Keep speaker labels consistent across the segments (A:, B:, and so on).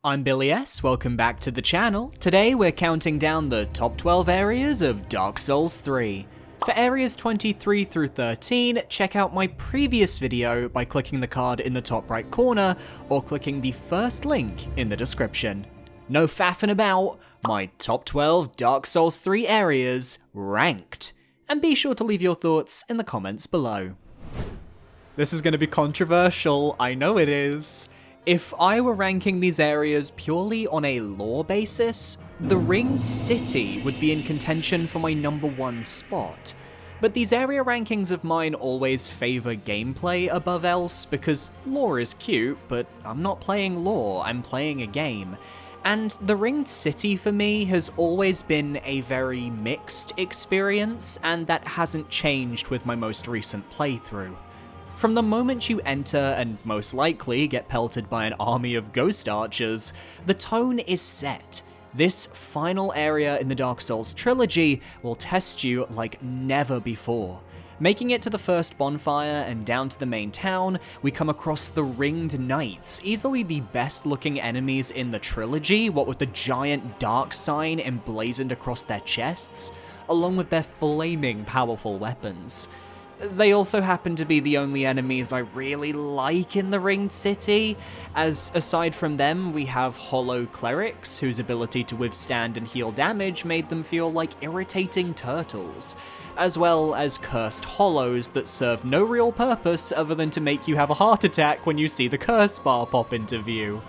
A: I'm Billy S, welcome back to the channel. Today we're counting down the top 12 areas of Dark Souls 3. For areas 23 through 13, check out my previous video by clicking the card in the top right corner or clicking the first link in the description. No faffing about, my top 12 Dark Souls 3 areas ranked. And be sure to leave your thoughts in the comments below. This is going to be controversial, I know it is. If I were ranking these areas purely on a lore basis, the Ringed City would be in contention for my number 1 spot. But these area rankings of mine always favour gameplay above else, because lore is cute, but I'm not playing lore, I'm playing a game. And the Ringed City for me has always been a very mixed experience, and that hasn't changed with my most recent playthrough. From the moment you enter and most likely get pelted by an army of ghost archers, the tone is set. This final area in the Dark Souls trilogy will test you like never before. Making it to the first bonfire and down to the main town, we come across the Ringed Knights, easily the best looking enemies in the trilogy, what with the giant dark sign emblazoned across their chests, along with their flaming powerful weapons. They also happen to be the only enemies I really like in the Ringed City, as aside from them we have hollow clerics whose ability to withstand and heal damage made them feel like irritating turtles, as well as cursed hollows that serve no real purpose other than to make you have a heart attack when you see the curse bar pop into view.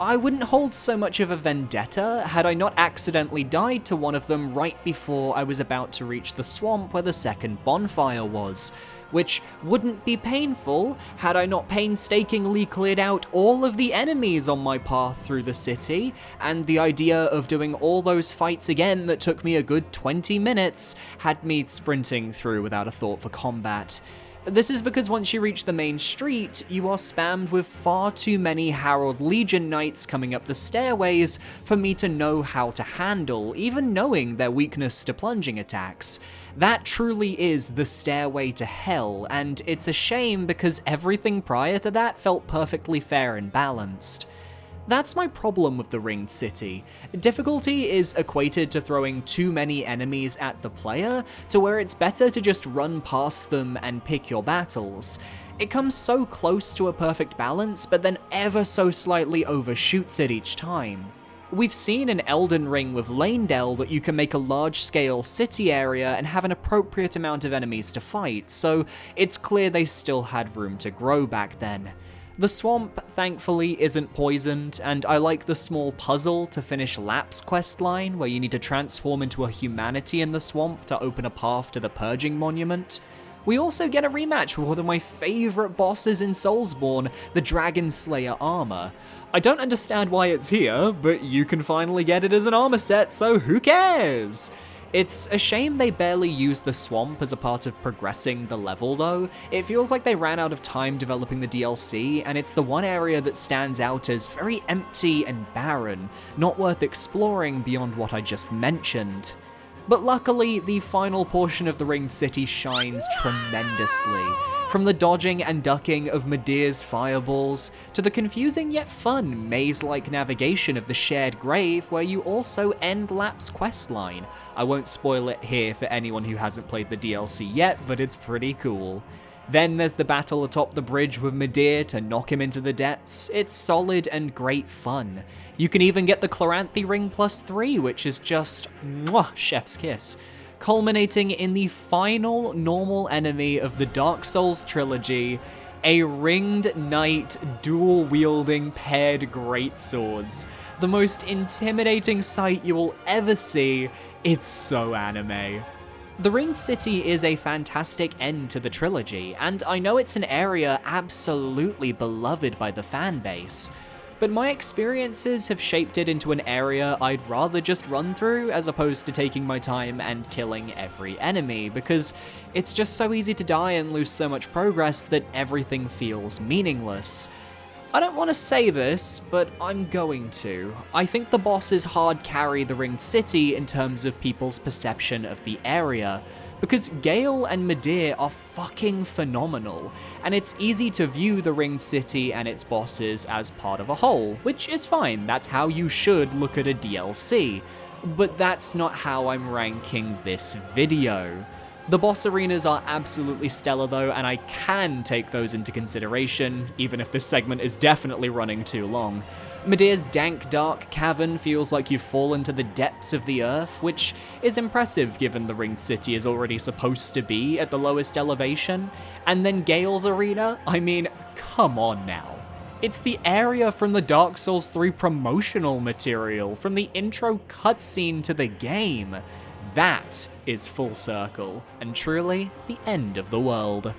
A: I wouldn't hold so much of a vendetta had I not accidentally died to one of them right before I was about to reach the swamp where the second bonfire was, which wouldn't be painful had I not painstakingly cleared out all of the enemies on my path through the city, and the idea of doing all those fights again that took me a good 20 minutes had me sprinting through without a thought for combat. This is because once you reach the main street, you are spammed with far too many Herald Legion Knights coming up the stairways for me to know how to handle, even knowing their weakness to plunging attacks. That truly is the stairway to hell, and it's a shame because everything prior to that felt perfectly fair and balanced. That's my problem with the Ringed City. Difficulty is equated to throwing too many enemies at the player, to where it's better to just run past them and pick your battles. It comes so close to a perfect balance, but then ever so slightly overshoots it each time. We've seen in Elden Ring with Leyndell that you can make a large-scale city area and have an appropriate amount of enemies to fight, so it's clear they still had room to grow back then. The swamp, thankfully, isn't poisoned, and I like the small puzzle to finish Lap's questline, where you need to transform into a humanity in the swamp to open a path to the Purging Monument. We also get a rematch with one of my favourite bosses in Soulsborne, the Dragon Slayer armor. I don't understand why it's here, but you can finally get it as an armor set, so who cares? It's a shame they barely use the swamp as a part of progressing the level though. It feels like they ran out of time developing the DLC, and it's the one area that stands out as very empty and barren, not worth exploring beyond what I just mentioned. But luckily, the final portion of the Ringed City shines tremendously. From the dodging and ducking of Medea's fireballs, to the confusing yet fun maze-like navigation of the Shared Grave, where you also end Lap's questline. I won't spoil it here for anyone who hasn't played the DLC yet, but it's pretty cool. Then there's the battle atop the bridge with Medea to knock him into the depths. It's solid and great fun. You can even get the Chloranthy Ring +3, which is just mwah, chef's kiss. Culminating in the final normal enemy of the Dark Souls trilogy, a Ringed Knight dual-wielding paired greatswords. The most intimidating sight you will ever see. It's so anime. The Ringed City is a fantastic end to the trilogy, and I know it's an area absolutely beloved by the fanbase. But my experiences have shaped it into an area I'd rather just run through as opposed to taking my time and killing every enemy, because it's just so easy to die and lose so much progress that everything feels meaningless. I don't want to say this, but I'm going to. I think the bosses hard carry the Ringed City in terms of people's perception of the area, because Gale and Midir are fucking phenomenal, and it's easy to view the Ringed City and its bosses as part of a whole, which is fine, that's how you should look at a DLC. But that's not how I'm ranking this video. The boss arenas are absolutely stellar though, and I can take those into consideration, even if this segment is definitely running too long. Midir's dank, dark cavern feels like you've fallen to the depths of the earth, which is impressive given the Ringed City is already supposed to be at the lowest elevation. And then Gale's arena, I mean, come on now. It's the area from the Dark Souls 3 promotional material, from the intro cutscene to the game. That is full circle, and truly the end of the world.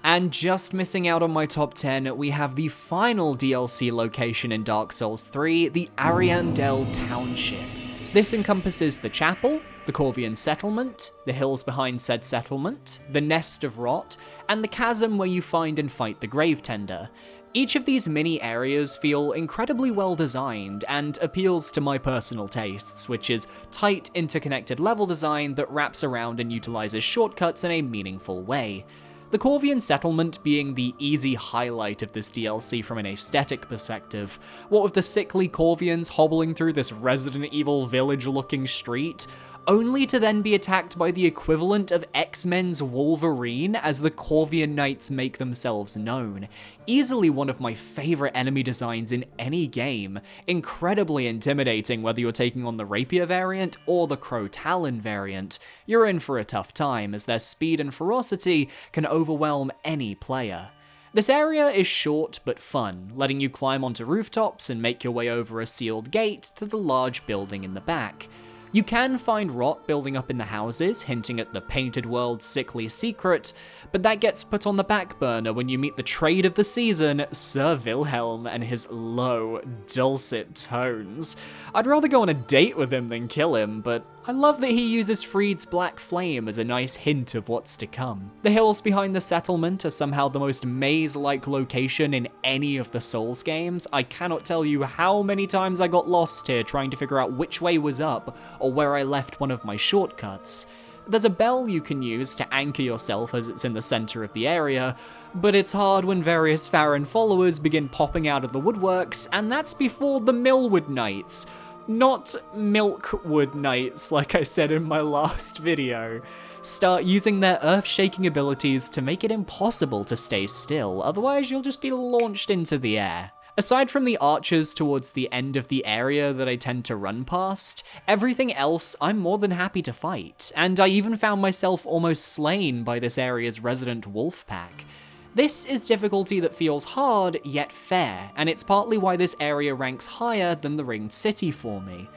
A: And just missing out on my top 10, we have the final DLC location in Dark Souls 3, the Ariandel Township. This encompasses the chapel, the Corvian settlement, the hills behind said settlement, the Nest of Rot, and the chasm where you find and fight the Gravetender. Each of these mini areas feel incredibly well designed and appeals to my personal tastes, which is tight, interconnected level design that wraps around and utilizes shortcuts in a meaningful way. The Corvian settlement being the easy highlight of this DLC from an aesthetic perspective. What with the sickly Corvians hobbling through this Resident Evil village-looking street, only to then be attacked by the equivalent of X-Men's Wolverine as the Corvian Knights make themselves known. Easily one of my favorite enemy designs in any game, incredibly intimidating whether you're taking on the Rapier variant or the Crow Talon variant. You're in for a tough time as their speed and ferocity can overwhelm any player. This area is short but fun, letting you climb onto rooftops and make your way over a sealed gate to the large building in the back. You can find rot building up in the houses, hinting at the Painted World's sickly secret, but that gets put on the back burner when you meet the trade of the season, Sir Wilhelm and his low, dulcet tones. I'd rather go on a date with him than kill him, but I love that he uses Freed's Black Flame as a nice hint of what's to come. The hills behind the settlement are somehow the most maze-like location in any of the Souls games. I cannot tell you how many times I got lost here trying to figure out which way was up or where I left one of my shortcuts. There's a bell you can use to anchor yourself as it's in the center of the area, but it's hard when various Farron followers begin popping out of the woodworks, and that's before the Millwood Knights. Not Milkwood Knights, like I said in my last video. Start using their earth-shaking abilities to make it impossible to stay still, otherwise you'll just be launched into the air. Aside from the archers towards the end of the area that I tend to run past, everything else I'm more than happy to fight, and I even found myself almost slain by this area's resident wolf pack. This is difficulty that feels hard, yet fair, and it's partly why this area ranks higher than the Ringed City for me.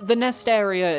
A: The Nest area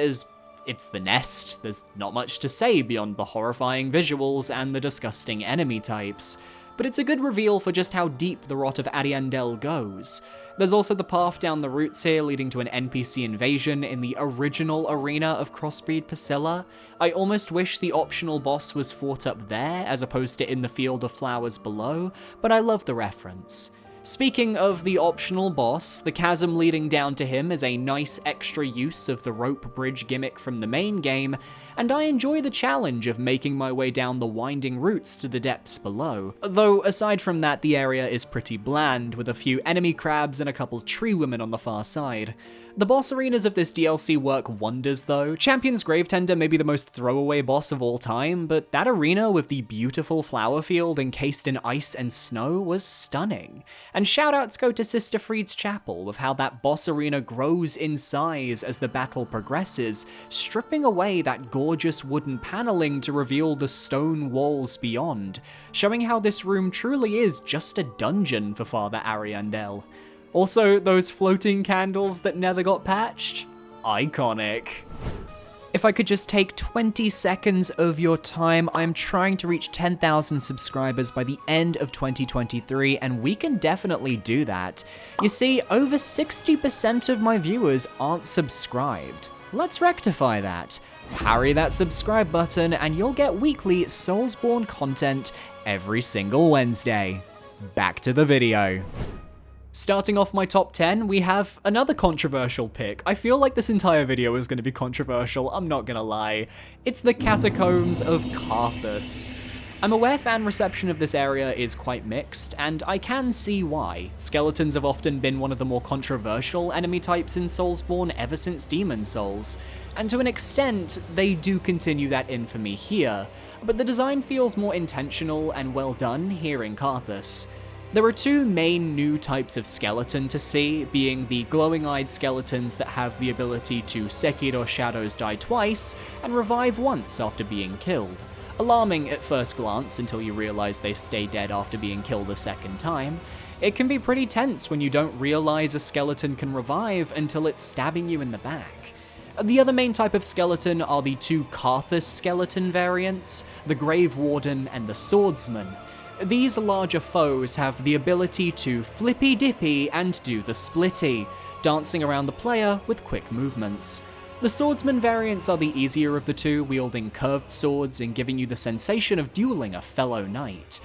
A: it's the Nest. There's not much to say beyond the horrifying visuals and the disgusting enemy types, but it's a good reveal for just how deep the Rot of Ariandel goes. There's also the path down the roots here leading to an NPC invasion in the original arena of Crossbreed Priscilla. I almost wish the optional boss was fought up there as opposed to in the Field of Flowers below, but I love the reference. Speaking of the optional boss, the chasm leading down to him is a nice extra use of the rope bridge gimmick from the main game, and I enjoy the challenge of making my way down the winding routes to the depths below. Though aside from that, the area is pretty bland, with a few enemy crabs and a couple tree women on the far side. The boss arenas of this DLC work wonders though. Champion's Gravetender may be the most throwaway boss of all time, but that arena with the beautiful flower field encased in ice and snow was stunning. And shoutouts go to Sister Freed's Chapel with how that boss arena grows in size as the battle progresses, stripping away that gorgeous wooden paneling to reveal the stone walls beyond, showing how this room truly is just a dungeon for Father Ariandel. Also, those floating candles that never got patched? Iconic. If I could just take 20 seconds of your time, I'm trying to reach 10,000 subscribers by the end of 2023, and we can definitely do that. You see, over 60% of my viewers aren't subscribed. Let's rectify that. Harry that subscribe button, and you'll get weekly Soulsborne content every single Wednesday. Back to the video. Starting off my top 10, we have another controversial pick. I feel like this entire video is going to be controversial, I'm not gonna lie. It's the Catacombs of Carthus. I'm aware fan reception of this area is quite mixed, and I can see why. Skeletons have often been one of the more controversial enemy types in Soulsborne ever since Demon Souls, and to an extent, they do continue that infamy here, but the design feels more intentional and well done here in Carthus. There are two main new types of skeleton to see, being the glowing-eyed skeletons that have the ability to Sekiro Shadows die twice, and revive once after being killed. Alarming at first glance until you realize they stay dead after being killed a second time. It can be pretty tense when you don't realize a skeleton can revive until it's stabbing you in the back. The other main type of skeleton are the two Carthus skeleton variants, the Grave Warden and the Swordsman. These larger foes have the ability to flippy-dippy and do the splitty, dancing around the player with quick movements. The Swordsman variants are the easier of the two, wielding curved swords and giving you the sensation of dueling a fellow knight.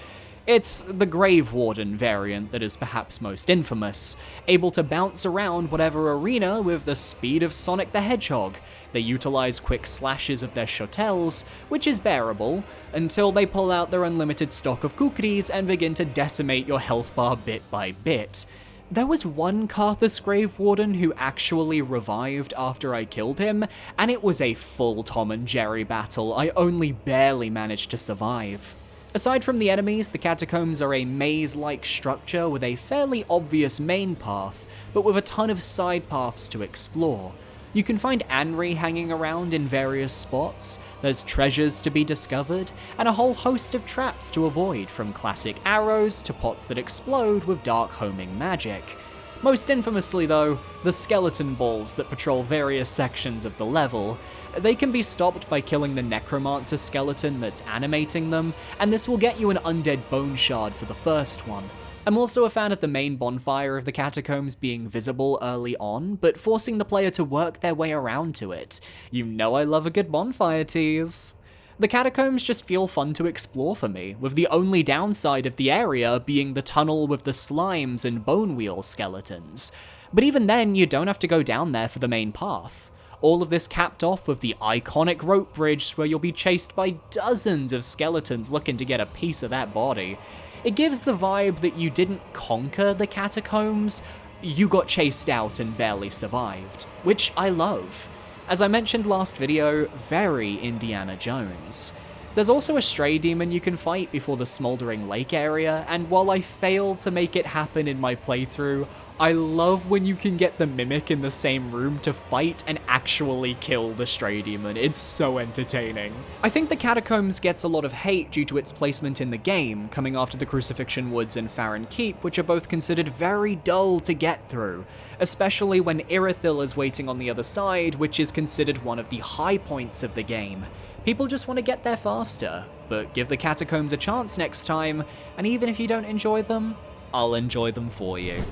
A: It's the Grave Warden variant that is perhaps most infamous, able to bounce around whatever arena with the speed of Sonic the Hedgehog. They utilize quick slashes of their shotels, which is bearable, until they pull out their unlimited stock of kukris and begin to decimate your health bar bit by bit. There was one Carthus Grave Warden who actually revived after I killed him, and it was a full Tom and Jerry battle. I only barely managed to survive. Aside from the enemies, the catacombs are a maze-like structure with a fairly obvious main path, but with a ton of side paths to explore. You can find Anri hanging around in various spots, there's treasures to be discovered, and a whole host of traps to avoid, from classic arrows to pots that explode with dark homing magic. Most infamously though, the skeleton balls that patrol various sections of the level. They can be stopped by killing the necromancer skeleton that's animating them, and this will get you an undead bone shard for the first one. I'm also a fan of the main bonfire of the catacombs being visible early on, but forcing the player to work their way around to it. You know I love a good bonfire tease. The catacombs just feel fun to explore for me, with the only downside of the area being the tunnel with the slimes and bone wheel skeletons. But even then, you don't have to go down there for the main path. All of this capped off with the iconic rope bridge where you'll be chased by dozens of skeletons looking to get a piece of that body. It gives the vibe that you didn't conquer the catacombs, you got chased out and barely survived, which I love. As I mentioned last video, very Indiana Jones. There's also a stray demon you can fight before the Smoldering Lake area, and while I failed to make it happen in my playthrough, I love when you can get the Mimic in the same room to fight and actually kill the stray demon. It's so entertaining. I think the Catacombs gets a lot of hate due to its placement in the game, coming after the Crucifixion Woods and Farron Keep, which are both considered very dull to get through, especially when Irithyll is waiting on the other side, which is considered one of the high points of the game. People just want to get there faster, but give the Catacombs a chance next time, and even if you don't enjoy them, I'll enjoy them for you.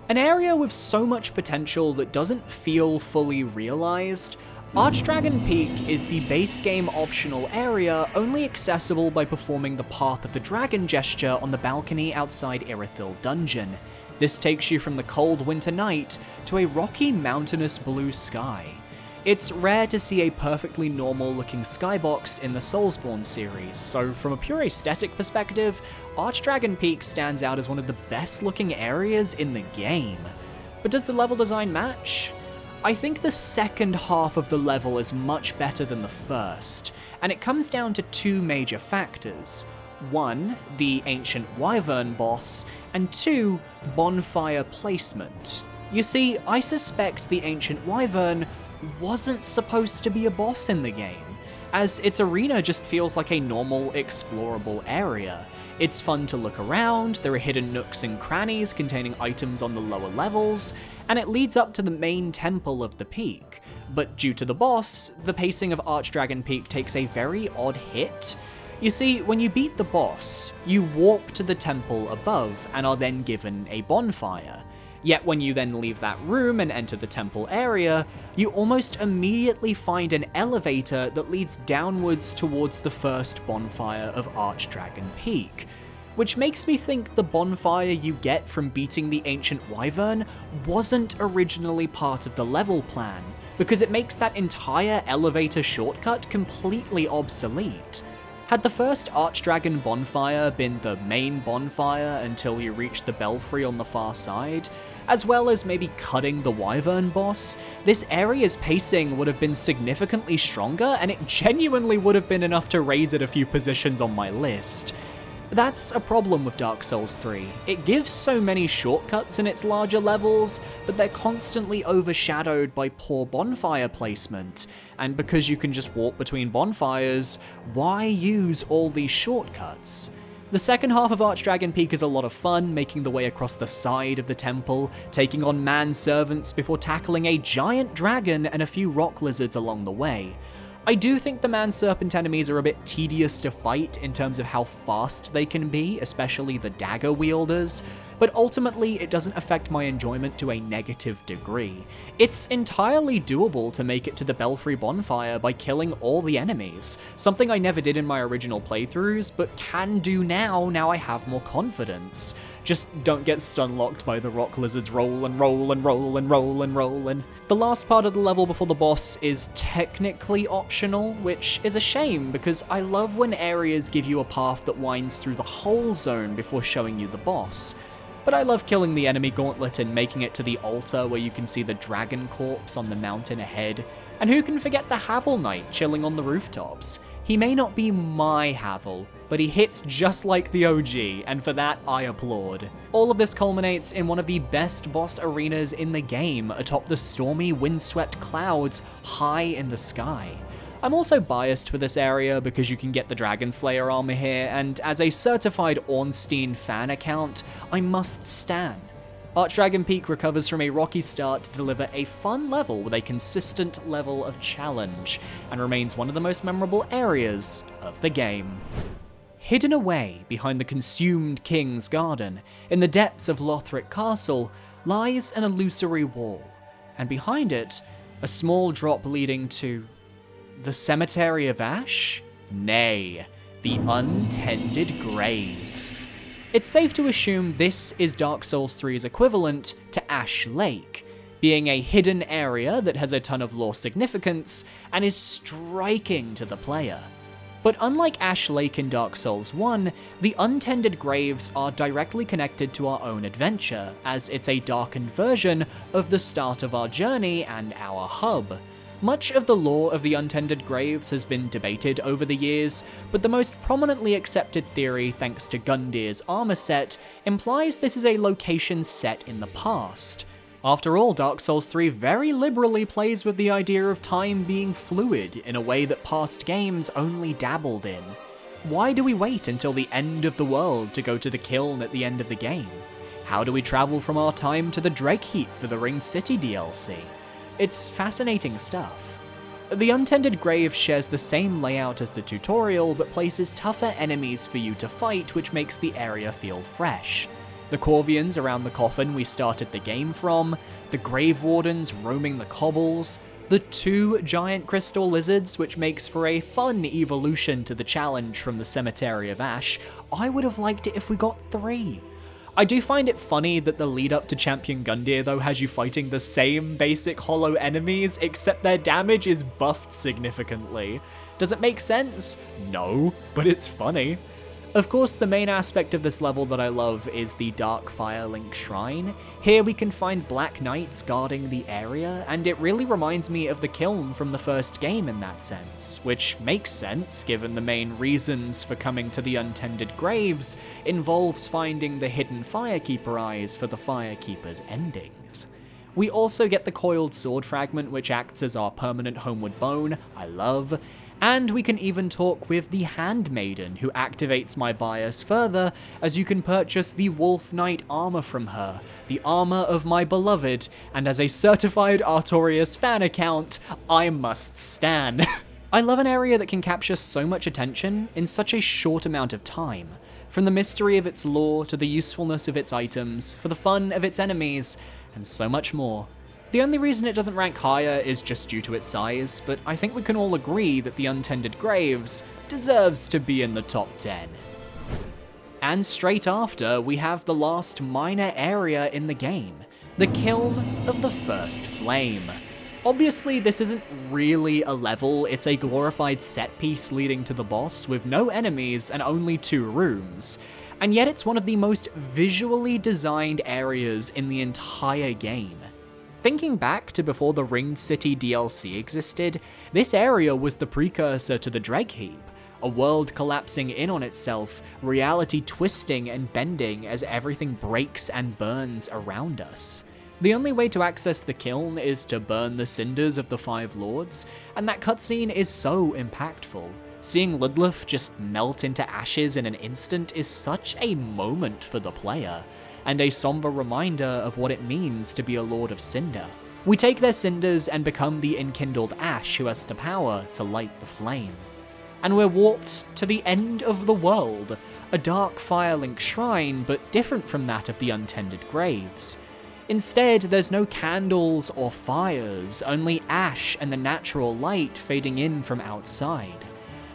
A: An area with so much potential that doesn't feel fully realized, Archdragon Peak is the base game optional area only accessible by performing the Path of the Dragon gesture on the balcony outside Irithyll Dungeon. This takes you from the cold winter night to a rocky mountainous blue sky. It's rare to see a perfectly normal looking skybox in the Soulsborne series, so from a pure aesthetic perspective, Archdragon Peak stands out as one of the best looking areas in the game. But does the level design match? I think the second half of the level is much better than the first, and it comes down to two major factors. One, the Ancient Wyvern boss, and two, bonfire placement. You see, I suspect the Ancient Wyvern wasn't supposed to be a boss in the game, as its arena just feels like a normal, explorable area. It's fun to look around, there are hidden nooks and crannies containing items on the lower levels, and it leads up to the main temple of the peak. But due to the boss, the pacing of Archdragon Peak takes a very odd hit. You see, when you beat the boss, you walk to the temple above and are then given a bonfire. Yet when you then leave that room and enter the temple area, you almost immediately find an elevator that leads downwards towards the first bonfire of Archdragon Peak. which makes me think the bonfire you get from beating the ancient wyvern wasn't originally part of the level plan, because it makes that entire elevator shortcut completely obsolete. Had the first Archdragon bonfire been the main bonfire until you reach the belfry on the far side, as well as maybe cutting the wyvern boss, this area's pacing would have been significantly stronger, and it genuinely would have been enough to raise it a few positions on my list. That's a problem with Dark Souls 3. It gives so many shortcuts in its larger levels, but they're constantly overshadowed by poor bonfire placement, and because you can just walk between bonfires, why use all these shortcuts? The second half of Archdragon Peak is a lot of fun, making the way across the side of the temple, taking on manservants before tackling a giant dragon and a few rock lizards along the way. I do think the man-serpent enemies are a bit tedious to fight in terms of how fast they can be, especially the dagger wielders, but ultimately it doesn't affect my enjoyment to a negative degree. It's entirely doable to make it to the Belfry Bonfire by killing all the enemies, something I never did in my original playthroughs, but can do now I have more confidence. Just don't get stun-locked by the rock lizards roll and roll and roll and roll and roll and... The last part of the level before the boss is technically optional, which is a shame because I love when areas give you a path that winds through the whole zone before showing you the boss. But I love killing the enemy gauntlet and making it to the altar where you can see the dragon corpse on the mountain ahead. And who can forget the Havel Knight chilling on the rooftops? He may not be my Havel, but he hits just like the OG, and for that I applaud. All of this culminates in one of the best boss arenas in the game, atop the stormy, windswept clouds high in the sky. I'm also biased for this area because you can get the Dragon Slayer armor here, and as a certified Ornstein fan account, I must stan. Archdragon Peak recovers from a rocky start to deliver a fun level with a consistent level of challenge, and remains one of the most memorable areas of the game. Hidden away behind the consumed King's Garden, in the depths of Lothric Castle, lies an illusory wall, and behind it, a small drop leading to... the Cemetery of Ash? Nay, the Untended Graves. It's safe to assume this is Dark Souls 3's equivalent to Ash Lake, being a hidden area that has a ton of lore significance and is striking to the player. But unlike Ash Lake in Dark Souls 1, the Untended Graves are directly connected to our own adventure, as it's a darkened version of the start of our journey and our hub. Much of the lore of the Untended Graves has been debated over the years, but the most prominently accepted theory, thanks to Gundir's armor set, implies this is a location set in the past. After all, Dark Souls 3 very liberally plays with the idea of time being fluid in a way that past games only dabbled in. Why do we wait until the end of the world to go to the kiln at the end of the game? How do we travel from our time to the Dreagheap for the Ringed City DLC? It's fascinating stuff. The Untended Grave shares the same layout as the tutorial, but places tougher enemies for you to fight, which makes the area feel fresh. The Corvians around the coffin we started the game from, the Grave Wardens roaming the cobbles, the 2 giant crystal lizards, which makes for a fun evolution to the challenge from the Cemetery of Ash. I would have liked it if we got 3. I do find it funny that the lead up to Champion Gundyr though has you fighting the same basic hollow enemies, except their damage is buffed significantly. Does it make sense? No, but it's funny. Of course, the main aspect of this level that I love is the Dark Firelink Shrine. Here we can find Black Knights guarding the area, and it really reminds me of the kiln from the first game in that sense, which makes sense given the main reasons for coming to the Untended Graves involves finding the hidden Firekeeper eyes for the Firekeeper's endings. We also get the Coiled Sword fragment, which acts as our permanent homeward bone, I love, and we can even talk with the Handmaiden, who activates my bias further, as you can purchase the Wolf Knight armor from her, the armor of my beloved, and as a certified Artorias fan account, I must stan. I love an area that can capture so much attention in such a short amount of time. From the mystery of its lore, to the usefulness of its items, for the fun of its enemies, and so much more. The only reason it doesn't rank higher is just due to its size, but I think we can all agree that the Untended Graves deserves to be in the top 10. And straight after, we have the last minor area in the game, the Kiln of the First Flame. Obviously, this isn't really a level, it's a glorified set piece leading to the boss with no enemies and only 2 rooms. And yet it's one of the most visually designed areas in the entire game. Thinking back to before the Ringed City DLC existed, this area was the precursor to the Dreadheap, a world collapsing in on itself, reality twisting and bending as everything breaks and burns around us. The only way to access the Kiln is to burn the cinders of the 5 lords, and that cutscene is so impactful. Seeing Ludluf just melt into ashes in an instant is such a moment for the player, and a somber reminder of what it means to be a Lord of Cinder. We take their cinders and become the enkindled ash who has the power to light the flame. And we're warped to the end of the world, a dark firelink shrine, but different from that of the untended graves. Instead, there's no candles or fires, only ash and the natural light fading in from outside.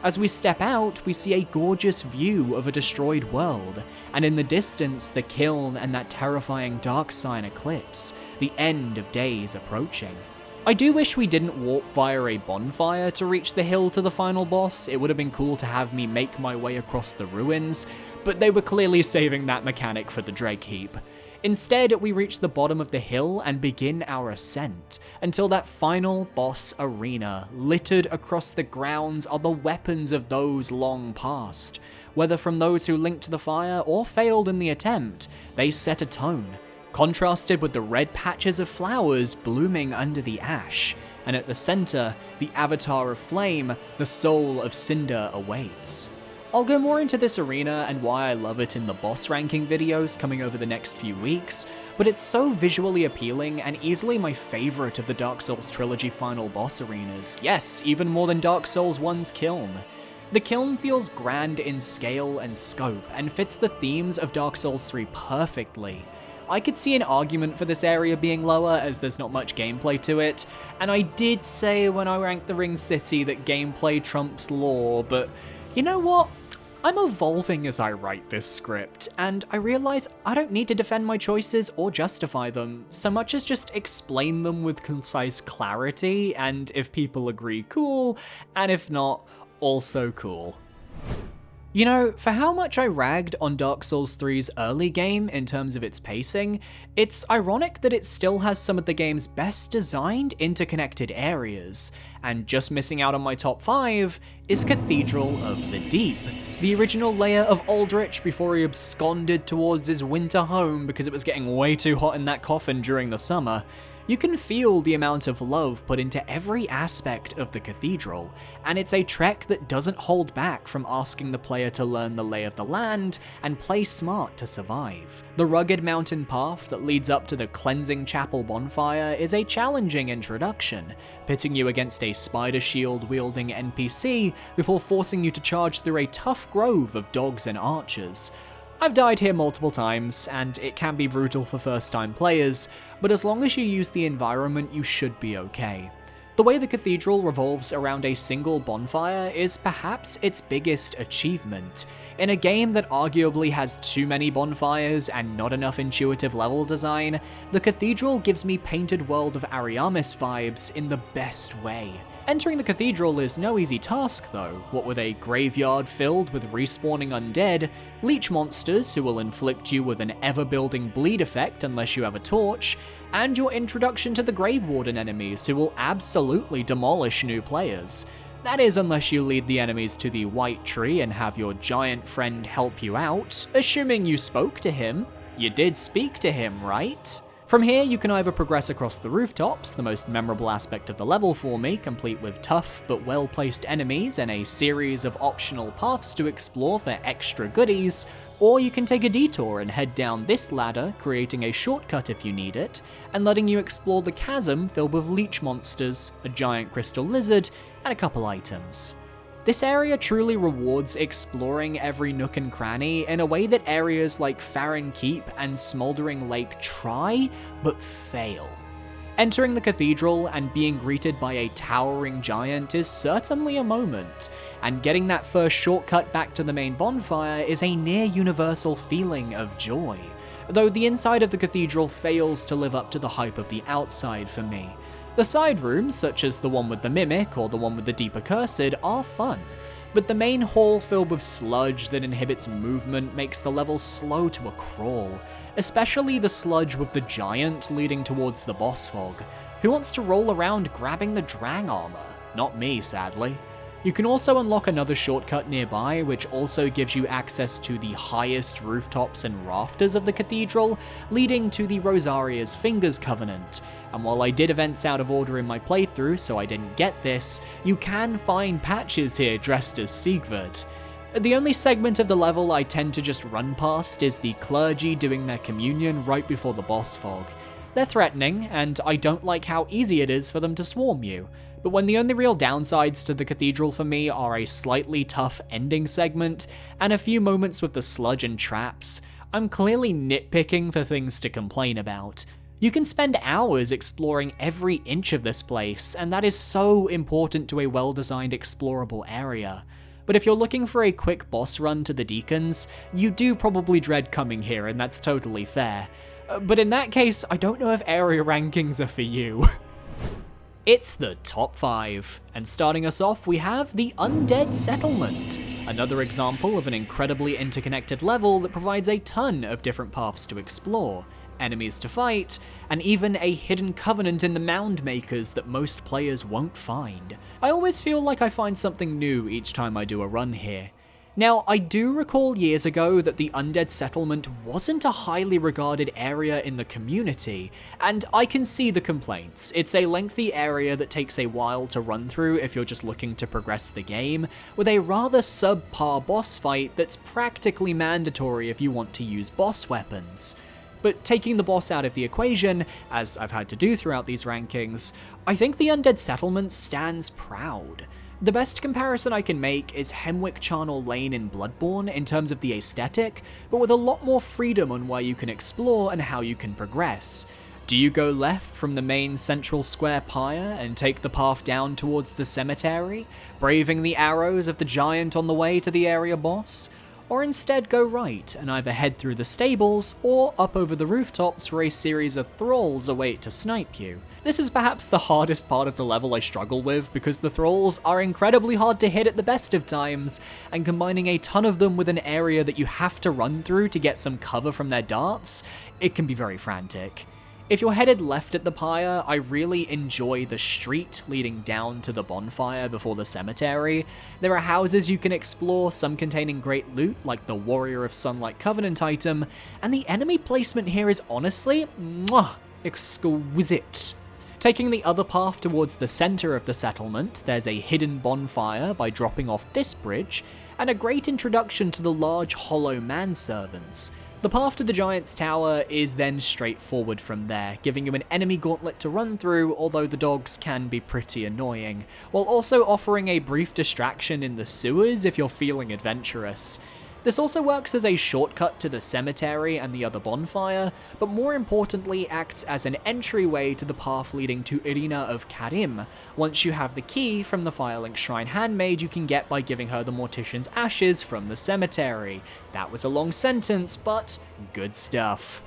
A: As we step out, we see a gorgeous view of a destroyed world, and in the distance, the Kiln and that terrifying dark sign eclipse, the end of days approaching. I do wish we didn't warp via a bonfire to reach the hill to the final boss. It would have been cool to have me make my way across the ruins, but they were clearly saving that mechanic for the Dreadheap. Instead, we reach the bottom of the hill and begin our ascent, until that final boss arena. Littered across the grounds are the weapons of those long past. Whether from those who linked to the fire or failed in the attempt, they set a tone, contrasted with the red patches of flowers blooming under the ash, and at the center, the avatar of flame, the soul of Cinder awaits. I'll go more into this arena and why I love it in the boss ranking videos coming over the next few weeks, but it's so visually appealing and easily my favorite of the Dark Souls trilogy final boss arenas. Yes, even more than Dark Souls 1's Kiln. The Kiln feels grand in scale and scope, and fits the themes of Dark Souls 3 perfectly. I could see an argument for this area being lower as there's not much gameplay to it, and I did say when I ranked the Ringed City that gameplay trumps lore, but you know what? I'm evolving as I write this script, and I realize I don't need to defend my choices or justify them, so much as just explain them with concise clarity, and if people agree, cool, and if not, also cool. You know, for how much I ragged on Dark Souls 3's early game in terms of its pacing, it's ironic that it still has some of the game's best designed interconnected areas, and just missing out on my top 5 is Cathedral of the Deep, the original lair of Aldrich before he absconded towards his winter home because it was getting way too hot in that coffin during the summer. You can feel the amount of love put into every aspect of the cathedral, and it's a trek that doesn't hold back from asking the player to learn the lay of the land and play smart to survive. The rugged mountain path that leads up to the cleansing chapel bonfire is a challenging introduction, pitting you against a spider shield wielding NPC before forcing you to charge through a tough grove of dogs and archers. I've died here multiple times, and it can be brutal for first-time players, but as long as you use the environment, you should be okay. The way the cathedral revolves around a single bonfire is perhaps its biggest achievement. In a game that arguably has too many bonfires and not enough intuitive level design, the cathedral gives me Painted World of Ariamis vibes in the best way. Entering the cathedral is no easy task though, what with a graveyard filled with respawning undead, leech monsters who will inflict you with an ever-building bleed effect unless you have a torch, and your introduction to the Grave Warden enemies who will absolutely demolish new players. That is, unless you lead the enemies to the White Tree and have your giant friend help you out, assuming you spoke to him. You did speak to him, right? From here, you can either progress across the rooftops, the most memorable aspect of the level for me, complete with tough but well-placed enemies and a series of optional paths to explore for extra goodies, or you can take a detour and head down this ladder, creating a shortcut if you need it, and letting you explore the chasm filled with leech monsters, a giant crystal lizard, and a couple items. This area truly rewards exploring every nook and cranny in a way that areas like Farron Keep and Smouldering Lake try, but fail. Entering the cathedral and being greeted by a towering giant is certainly a moment, and getting that first shortcut back to the main bonfire is a near universal feeling of joy, though the inside of the cathedral fails to live up to the hype of the outside for me. The side rooms, such as the one with the mimic or the one with the deep accursed, are fun, but the main hall filled with sludge that inhibits movement makes the level slow to a crawl, especially the sludge with the giant leading towards the boss fog. Who wants to roll around grabbing the drang armor? Not me, sadly. You can also unlock another shortcut nearby, which also gives you access to the highest rooftops and rafters of the cathedral, leading to the Rosaria's Fingers Covenant. And while I did events out of order in my playthrough, so I didn't get this, you can find Patches here dressed as Siegward. The only segment of the level I tend to just run past is the clergy doing their communion right before the boss fog. They're threatening, and I don't like how easy it is for them to swarm you. But when the only real downsides to the cathedral for me are a slightly tough ending segment, and a few moments with the sludge and traps, I'm clearly nitpicking for things to complain about. You can spend hours exploring every inch of this place, and that is so important to a well-designed explorable area. But if you're looking for a quick boss run to the Deacons, you do probably dread coming here, and that's totally fair. But in that case, I don't know if area rankings are for you. It's the top 5, and starting us off we have the Undead Settlement, another example of an incredibly interconnected level that provides a ton of different paths to explore, enemies to fight, and even a hidden covenant in the Mound Makers that most players won't find. I always feel like I find something new each time I do a run here. Now, I do recall years ago that the Undead Settlement wasn't a highly regarded area in the community, and I can see the complaints. It's a lengthy area that takes a while to run through if you're just looking to progress the game, with a rather subpar boss fight that's practically mandatory if you want to use boss weapons. But taking the boss out of the equation, as I've had to do throughout these rankings, I think the Undead Settlement stands proud. The best comparison I can make is Hemwick Charnel Lane in Bloodborne in terms of the aesthetic, but with a lot more freedom on where you can explore and how you can progress. Do you go left from the main central square pyre and take the path down towards the cemetery, braving the arrows of the giant on the way to the area boss? Or instead go right and either head through the stables or up over the rooftops where a series of thralls await to snipe you? This is perhaps the hardest part of the level I struggle with because the thralls are incredibly hard to hit at the best of times, and combining a ton of them with an area that you have to run through to get some cover from their darts, it can be very frantic. If you're headed left at the pyre, I really enjoy the street leading down to the bonfire before the cemetery. There are houses you can explore, some containing great loot, like the Warrior of Sunlight Covenant item, and the enemy placement here is honestly, exquisite. Taking the other path towards the center of the settlement, there's a hidden bonfire by dropping off this bridge, and a great introduction to the large hollow manservants. The path to the Giant's Tower is then straightforward from there, giving you an enemy gauntlet to run through, although the dogs can be pretty annoying, while also offering a brief distraction in the sewers if you're feeling adventurous. This also works as a shortcut to the cemetery and the other bonfire, but more importantly acts as an entryway to the path leading to Arena of Karim, once you have the key from the Firelink Shrine handmaid you can get by giving her the Mortician's Ashes from the cemetery. That was a long sentence, but good stuff.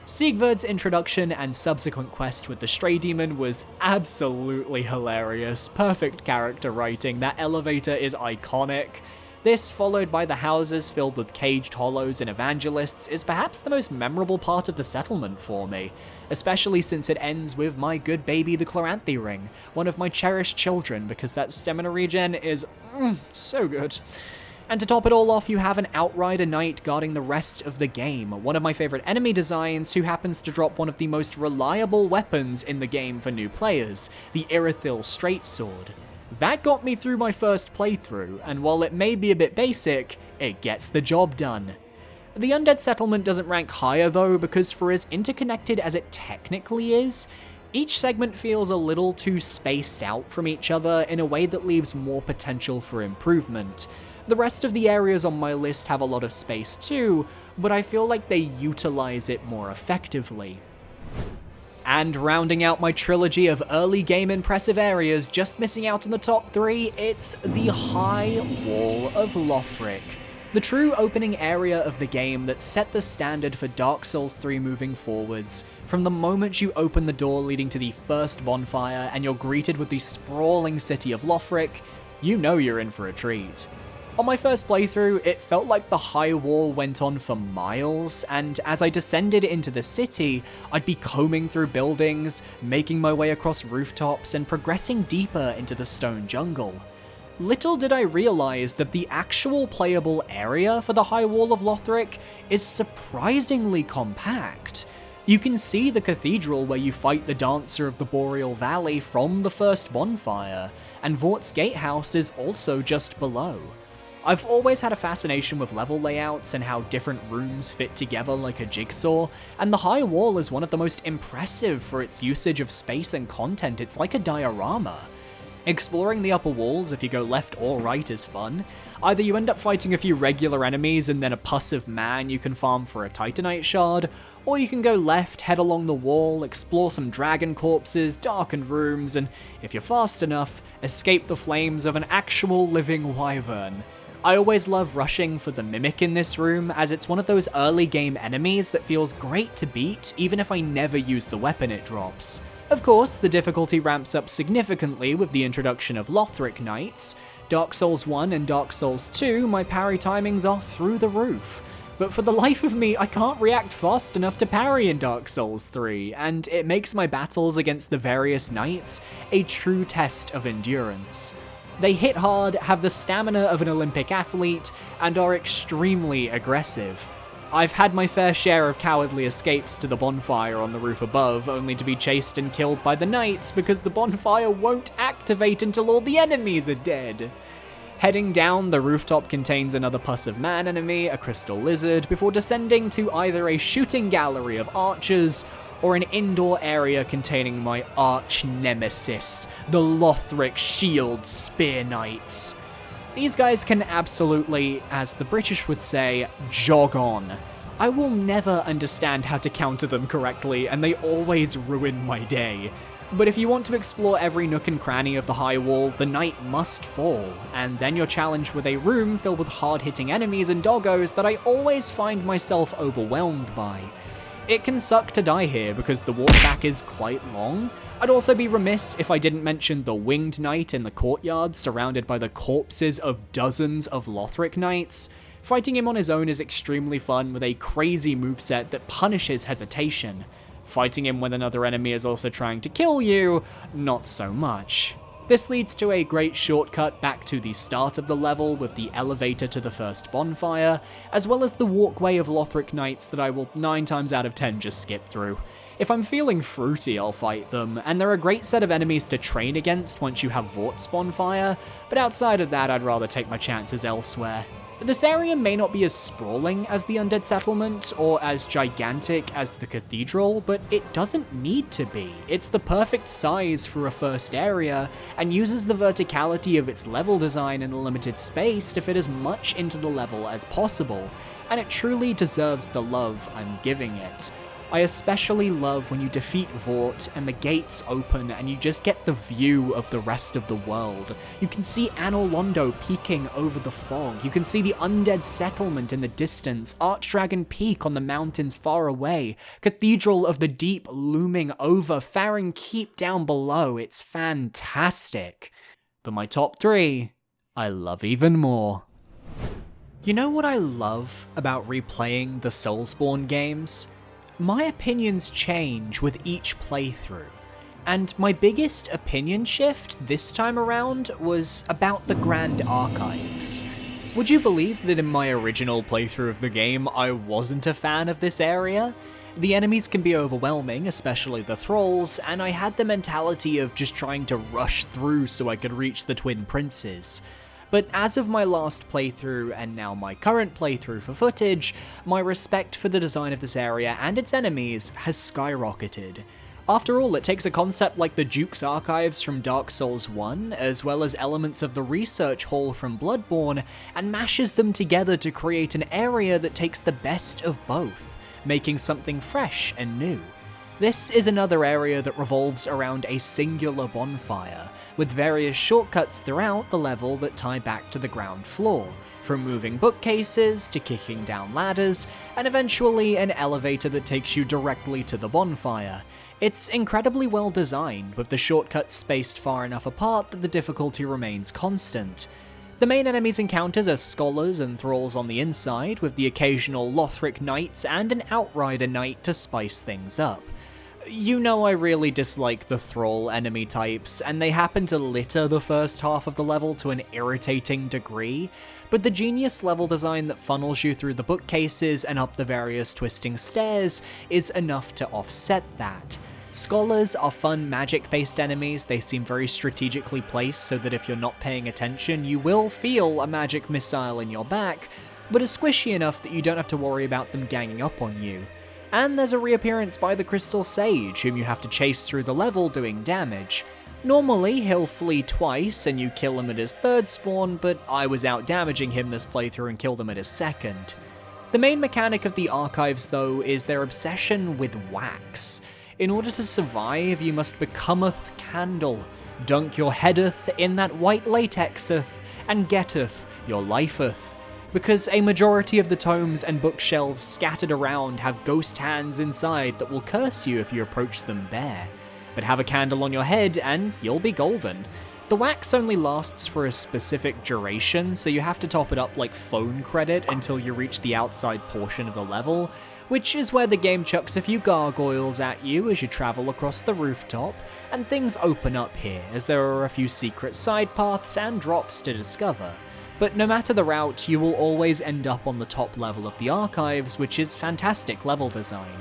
A: Siegward's introduction and subsequent quest with the Stray Demon was absolutely hilarious. Perfect character writing, that elevator is iconic. This, followed by the houses filled with caged hollows and evangelists, is perhaps the most memorable part of the settlement for me, especially since it ends with my good baby the Chloranthy Ring, one of my cherished children, because that stamina regen is so good. And to top it all off, you have an Outrider Knight guarding the rest of the game, one of my favorite enemy designs who happens to drop one of the most reliable weapons in the game for new players, the Irithyll Straightsword. That got me through my first playthrough, and while it may be a bit basic, it gets the job done. The Undead Settlement doesn't rank higher though, because for as interconnected as it technically is, each segment feels a little too spaced out from each other in a way that leaves more potential for improvement. The rest of the areas on my list have a lot of space too, but I feel like they utilize it more effectively. And rounding out my trilogy of early game impressive areas, just missing out on the top 3, it's the High Wall of Lothric. The true opening area of the game that set the standard for Dark Souls 3 moving forwards. From the moment you open the door leading to the first bonfire and you're greeted with the sprawling city of Lothric, you know you're in for a treat. On my first playthrough, it felt like the high wall went on for miles, and as I descended into the city, I'd be combing through buildings, making my way across rooftops, and progressing deeper into the stone jungle. Little did I realize that the actual playable area for the High Wall of Lothric is surprisingly compact. You can see the cathedral where you fight the Dancer of the Boreal Valley from the first bonfire, and Vort's Gatehouse is also just below. I've always had a fascination with level layouts and how different rooms fit together like a jigsaw, and the High Wall is one of the most impressive for its usage of space and content. It's like a diorama. Exploring the upper walls, if you go left or right, is fun. Either you end up fighting a few regular enemies and then a pus of man you can farm for a Titanite shard, or you can go left, head along the wall, explore some dragon corpses, darkened rooms, and if you're fast enough, escape the flames of an actual living wyvern. I always love rushing for the Mimic in this room, as it's one of those early game enemies that feels great to beat, even if I never use the weapon it drops. Of course, the difficulty ramps up significantly with the introduction of Lothric Knights. Dark Souls 1 and Dark Souls 2, my parry timings are through the roof. But for the life of me, I can't react fast enough to parry in Dark Souls 3, and it makes my battles against the various knights a true test of endurance. They hit hard, have the stamina of an Olympic athlete, and are extremely aggressive. I've had my fair share of cowardly escapes to the bonfire on the roof above, only to be chased and killed by the knights because the bonfire won't activate until all the enemies are dead. Heading down, the rooftop contains another pus of man enemy, a crystal lizard, before descending to either a shooting gallery of archers or an indoor area containing my arch nemesis, the Lothric Shield Spear Knights. These guys can absolutely, as the British would say, jog on. I will never understand how to counter them correctly, and they always ruin my day. But if you want to explore every nook and cranny of the High Wall, the knight must fall, and then you're challenged with a room filled with hard-hitting enemies and doggos that I always find myself overwhelmed by. It can suck to die here because the walk back is quite long. I'd also be remiss if I didn't mention the Winged Knight in the courtyard, surrounded by the corpses of dozens of Lothric Knights. Fighting him on his own is extremely fun with a crazy moveset that punishes hesitation. Fighting him when another enemy is also trying to kill you, not so much. This leads to a great shortcut back to the start of the level with the elevator to the first bonfire, as well as the walkway of Lothric Knights that I will 9 times out of 10 just skip through. If I'm feeling fruity, I'll fight them, and they're a great set of enemies to train against once you have Vort's bonfire, but outside of that I'd rather take my chances elsewhere. This area may not be as sprawling as the Undead Settlement, or as gigantic as the Cathedral, but it doesn't need to be. It's the perfect size for a first area, and uses the verticality of its level design in a limited space to fit as much into the level as possible, and it truly deserves the love I'm giving it. I especially love when you defeat Vort and the gates open and you just get the view of the rest of the world. You can see Anor Londo peeking over the fog. You can see the Undead Settlement in the distance, Archdragon Peak on the mountains far away, Cathedral of the Deep looming over, Faring Keep down below. It's fantastic. But my top 3, I love even more. You know what I love about replaying the Soulsborne games? My opinions change with each playthrough, and my biggest opinion shift this time around was about the Grand Archives. Would you believe that in my original playthrough of the game, I wasn't a fan of this area? The enemies can be overwhelming, especially the thralls, and I had the mentality of just trying to rush through so I could reach the Twin Princes. But as of my last playthrough, and now my current playthrough for footage, my respect for the design of this area and its enemies has skyrocketed. After all, it takes a concept like the Duke's Archives from Dark Souls 1, as well as elements of the Research Hall from Bloodborne, and mashes them together to create an area that takes the best of both, making something fresh and new. This is another area that revolves around a singular bonfire, with various shortcuts throughout the level that tie back to the ground floor, from moving bookcases to kicking down ladders, and eventually an elevator that takes you directly to the bonfire. It's incredibly well designed, with the shortcuts spaced far enough apart that the difficulty remains constant. The main enemies encounters are scholars and thralls on the inside, with the occasional Lothric knights and an outrider knight to spice things up. You know I really dislike the thrall enemy types, and they happen to litter the first half of the level to an irritating degree, but the genius level design that funnels you through the bookcases and up the various twisting stairs is enough to offset that. Scholars are fun magic-based enemies. They seem very strategically placed so that if you're not paying attention, you will feel a magic missile in your back, but are squishy enough that you don't have to worry about them ganging up on you. And there's a reappearance by the Crystal Sage, whom you have to chase through the level doing damage. Normally, he'll flee twice and you kill him at his third spawn, but I was out damaging him this playthrough and killed him at his second. The main mechanic of the archives, though, is their obsession with wax. In order to survive, you must becometh candle, dunk your headeth in that white latexeth, and getteth your lifeth. Because a majority of the tomes and bookshelves scattered around have ghost hands inside that will curse you if you approach them bare. But have a candle on your head and you'll be golden. The wax only lasts for a specific duration, so you have to top it up like phone credit until you reach the outside portion of the level, which is where the game chucks a few gargoyles at you as you travel across the rooftop, and things open up here as there are a few secret side paths and drops to discover. But no matter the route, you will always end up on the top level of the archives, which is fantastic level design.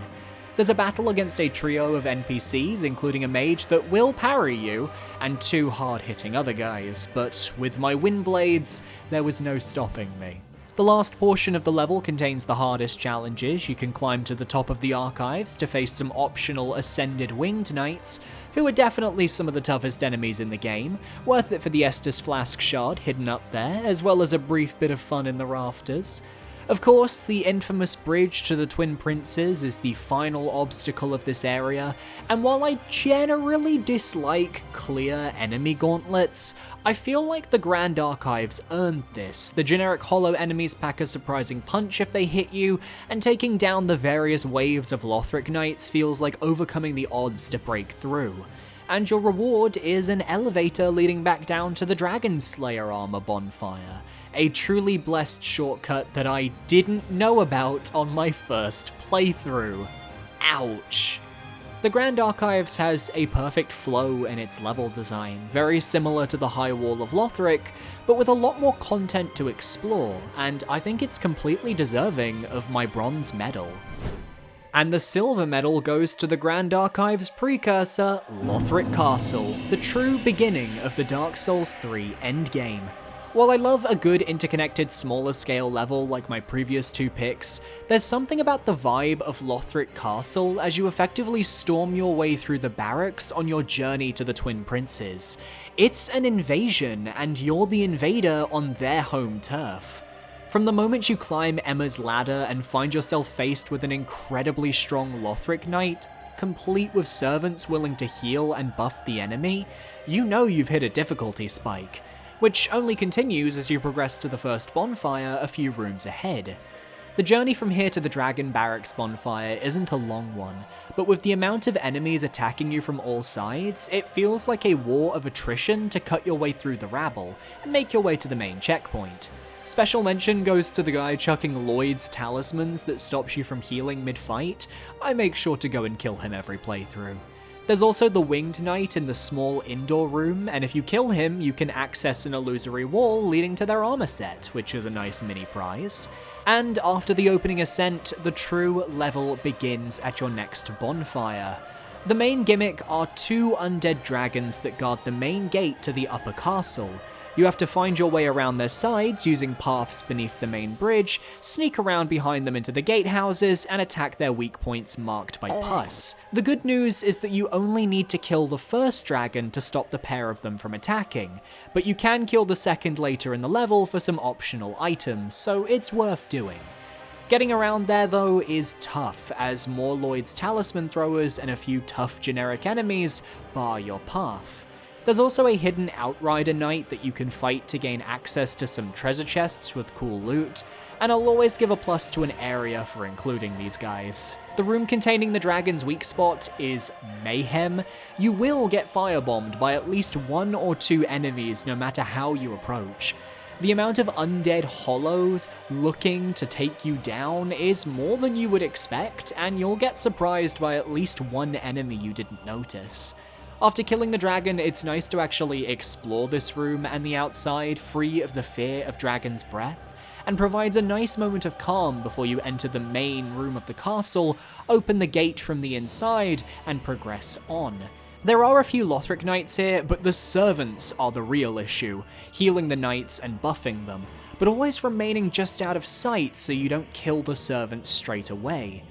A: There's a battle against a trio of NPCs, including a mage that will parry you, and two hard-hitting other guys, but with my wind blades, there was no stopping me. The last portion of the level contains the hardest challenges. You can climb to the top of the archives to face some optional Ascended Winged Knights, who are definitely some of the toughest enemies in the game, worth it for the Estus Flask Shard hidden up there, as well as a brief bit of fun in the rafters. Of course, the infamous bridge to the Twin Princes is the final obstacle of this area, and while I generally dislike clear enemy gauntlets, I feel like the Grand Archives earned this. The generic hollow enemies pack a surprising punch if they hit you, and taking down the various waves of Lothric Knights feels like overcoming the odds to break through. And your reward is an elevator leading back down to the Dragon Slayer armor bonfire, a truly blessed shortcut that I didn't know about on my first playthrough. Ouch. The Grand Archives has a perfect flow in its level design, very similar to the High Wall of Lothric, but with a lot more content to explore, and I think it's completely deserving of my bronze medal. And the silver medal goes to the Grand Archives precursor, Lothric Castle, the true beginning of the Dark Souls 3 endgame. While I love a good interconnected smaller scale level like my previous two picks, there's something about the vibe of Lothric Castle as you effectively storm your way through the barracks on your journey to the Twin Princes. It's an invasion, and you're the invader on their home turf. From the moment you climb Emma's ladder and find yourself faced with an incredibly strong Lothric Knight, complete with servants willing to heal and buff the enemy, you know you've hit a difficulty spike, which only continues as you progress to the first bonfire a few rooms ahead. The journey from here to the Dragon Barracks bonfire isn't a long one, but with the amount of enemies attacking you from all sides, it feels like a war of attrition to cut your way through the rabble and make your way to the main checkpoint. Special mention goes to the guy chucking Lloyd's talismans that stops you from healing mid-fight. I make sure to go and kill him every playthrough. There's also the Winged Knight in the small indoor room, and if you kill him, you can access an illusory wall leading to their armor set, which is a nice mini prize. And after the opening ascent, the true level begins at your next bonfire. The main gimmick are two undead dragons that guard the main gate to the upper castle. You have to find your way around their sides using paths beneath the main bridge, sneak around behind them into the gatehouses, and attack their weak points marked by pus. The good news is that you only need to kill the first dragon to stop the pair of them from attacking, but you can kill the second later in the level for some optional items, so it's worth doing. Getting around there though is tough, as more Lloyd's Talisman throwers and a few tough generic enemies bar your path. There's also a hidden Outrider Knight that you can fight to gain access to some treasure chests with cool loot, and I'll always give a plus to an area for including these guys. The room containing the dragon's weak spot is Mayhem. You will get firebombed by at least 1 or 2 enemies no matter how you approach. The amount of undead hollows looking to take you down is more than you would expect, and you'll get surprised by at least 1 enemy you didn't notice. After killing the dragon, it's nice to actually explore this room and the outside free of the fear of dragon's breath, and provides a nice moment of calm before you enter the main room of the castle, open the gate from the inside, and progress on. There are a few Lothric Knights here, but the servants are the real issue, healing the knights and buffing them, but always remaining just out of sight so you don't kill the servants straight away.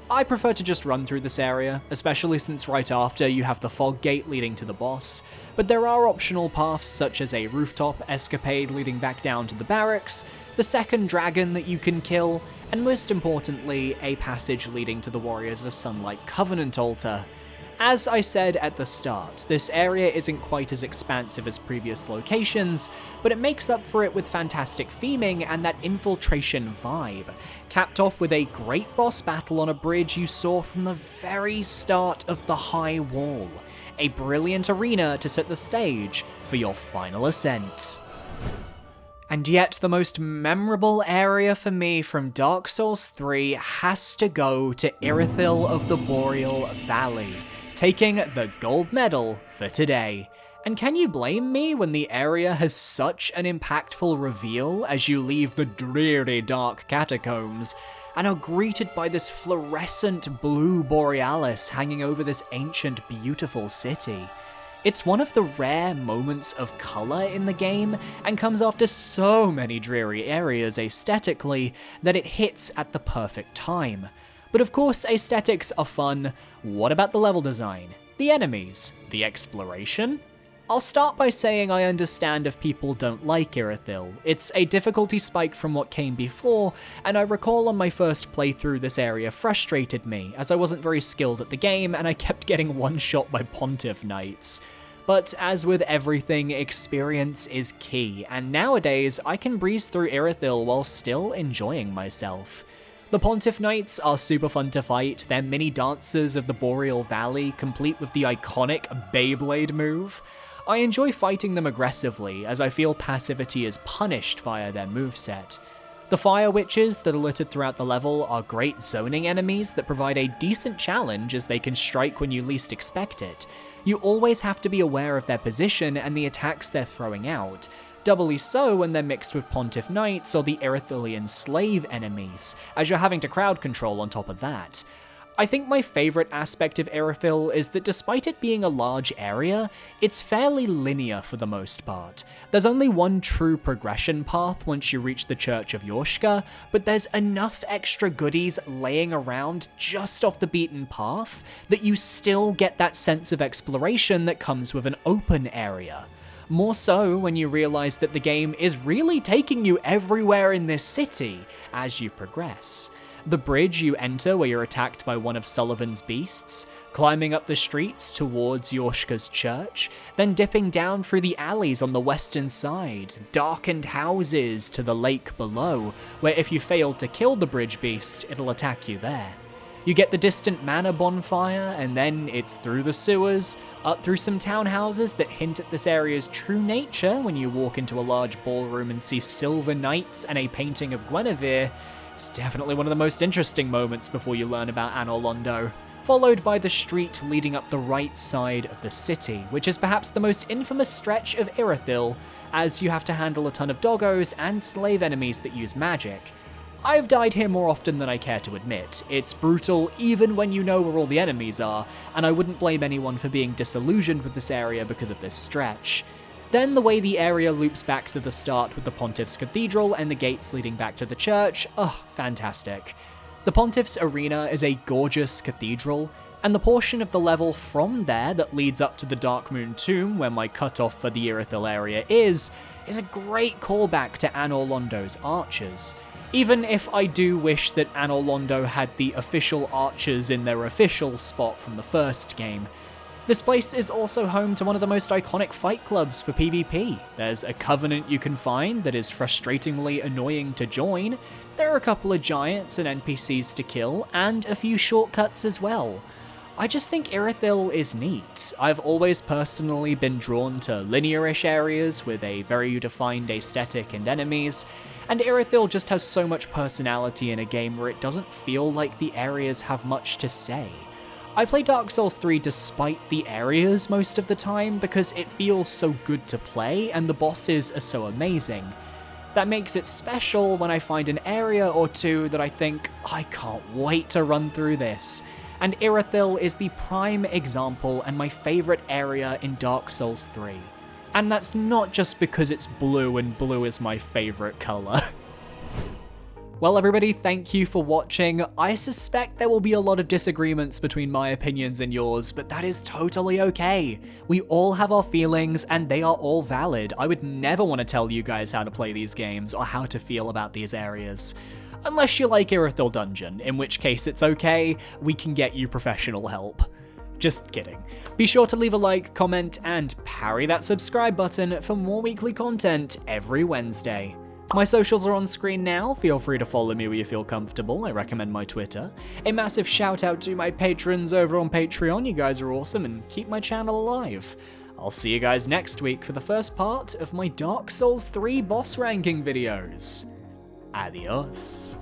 A: I prefer to just run through this area, especially since right after you have the fog gate leading to the boss, but there are optional paths such as a rooftop escapade leading back down to the barracks, the second dragon that you can kill, and most importantly, a passage leading to the Warriors of Sunlight Covenant altar. As I said at the start, this area isn't quite as expansive as previous locations, but it makes up for it with fantastic theming and that infiltration vibe, capped off with a great boss battle on a bridge you saw from the very start of the High Wall, a brilliant arena to set the stage for your final ascent. And yet the most memorable area for me from Dark Souls 3 has to go to Irithyll of the Boreal Valley, taking the gold medal for today. And can you blame me when the area has such an impactful reveal as you leave the dreary dark catacombs, and are greeted by this fluorescent blue borealis hanging over this ancient beautiful city? It's one of the rare moments of colour in the game, and comes after so many dreary areas aesthetically that it hits at the perfect time. But of course, aesthetics are fun. What about the level design? The enemies? The exploration? I'll start by saying I understand if people don't like Irithyll. It's a difficulty spike from what came before, and I recall on my first playthrough this area frustrated me, as I wasn't very skilled at the game and I kept getting one-shot by Pontiff Knights. But as with everything, experience is key, and nowadays I can breeze through Irithyll while still enjoying myself. The Pontiff Knights are super fun to fight. They're mini dancers of the Boreal Valley, complete with the iconic Beyblade move. I enjoy fighting them aggressively, as I feel passivity is punished via their moveset. The Fire Witches that are littered throughout the level are great zoning enemies that provide a decent challenge as they can strike when you least expect it. You always have to be aware of their position and the attacks they're throwing out, doubly so when they're mixed with Pontiff Knights or the Irithyllian slave enemies, as you're having to crowd control on top of that. I think my favourite aspect of Irithyll is that despite it being a large area, it's fairly linear for the most part. There's only one true progression path once you reach the Church of Yorshka, but there's enough extra goodies laying around just off the beaten path that you still get that sense of exploration that comes with an open area. More so when you realise that the game is really taking you everywhere in this city as you progress. The bridge you enter where you're attacked by one of Sullivan's beasts, climbing up the streets towards Yorshka's church, then dipping down through the alleys on the western side, darkened houses to the lake below, where if you fail to kill the bridge beast, it'll attack you there. You get the distant manor bonfire, and then it's through the sewers, up through some townhouses that hint at this area's true nature when you walk into a large ballroom and see silver knights and a painting of Guinevere. It's definitely one of the most interesting moments before you learn about Anor Londo. Followed by the street leading up the right side of the city, which is perhaps the most infamous stretch of Irithyll, as you have to handle a ton of doggos and slave enemies that use magic. I've died here more often than I care to admit. It's brutal even when you know where all the enemies are, and I wouldn't blame anyone for being disillusioned with this area because of this stretch. Then the way the area loops back to the start with the Pontiff's Cathedral and the gates leading back to the church, fantastic. The Pontiff's Arena is a gorgeous cathedral, and the portion of the level from there that leads up to the Darkmoon Tomb, where my cutoff for the Irithyll area is a great callback to Anor Londo's archers. Even if I do wish that Anor Londo had the official archers in their official spot from the first game. This place is also home to one of the most iconic fight clubs for PvP. There's a Covenant you can find that is frustratingly annoying to join, there are a couple of giants and NPCs to kill, and a few shortcuts as well. I just think Irithyll is neat. I've always personally been drawn to linear-ish areas with a very defined aesthetic and enemies, and Irithyll just has so much personality in a game where it doesn't feel like the areas have much to say. I play Dark Souls 3 despite the areas most of the time because it feels so good to play and the bosses are so amazing. That makes it special when I find an area or two that I think, I can't wait to run through this. And Irithyll is the prime example and my favourite area in Dark Souls 3. And that's not just because it's blue and blue is my favourite colour. Well everybody, thank you for watching. I suspect there will be a lot of disagreements between my opinions and yours, but that is totally okay. We all have our feelings and they are all valid. I would never want to tell you guys how to play these games or how to feel about these areas. Unless you like Irithyll Dungeon, in which case it's okay, we can get you professional help. Just kidding. Be sure to leave a like, comment, and parry that subscribe button for more weekly content every Wednesday. My socials are on screen now, feel free to follow me where you feel comfortable, I recommend my Twitter. A massive shout out to my patrons over on Patreon, you guys are awesome and keep my channel alive. I'll see you guys next week for the first part of my Dark Souls 3 boss ranking videos. Adios.